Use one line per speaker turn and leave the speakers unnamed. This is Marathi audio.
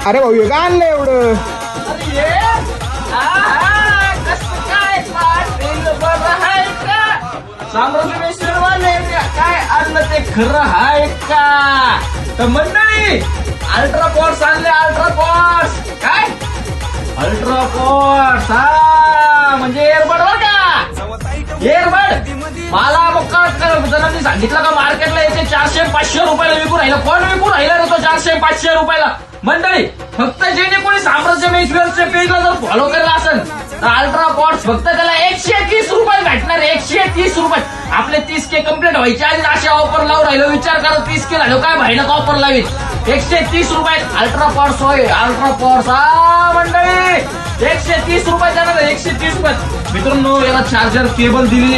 अरे भाऊ हे का आणलं एवढं?
साम्राज्यवाले काय आणलं ते खरं आहे का? तर मंडळी अल्ट्रा पॉट्स आणले. अल्ट्रा पॉट्स काय? अल्ट्रा पॉट्स हा म्हणजे एअरबड बर का? एअरबड मला मग जणांनी सांगितलं का मार्केटला याचे 400-500 रुपयाला विकू राहिला. कोण विकू राहिला रे तो 400-500 रुपयाला? मंडळी फक्त जेणे कोणी साम्राज्य मेसवेअरच्या पेजला जर फॉलो केला असेल तर अल्ट्रा पॉट्स फक्त त्याला 130 रुपये भेटणार. 130 रुपये. आपले 30K कम्प्लीट व्हायचे आधी असे ऑफर लावून राहिलो. विचार करा 30K झालो काय भाईनं ऑफर लावीत. 130 रुपये अल्ट्रा पॉट्स होय. अल्ट्रा पॉट्स हा मंडळी 130 रुपये जाणार. 130 रुपये. मित्रांनो याला चार्जर केबल दिली.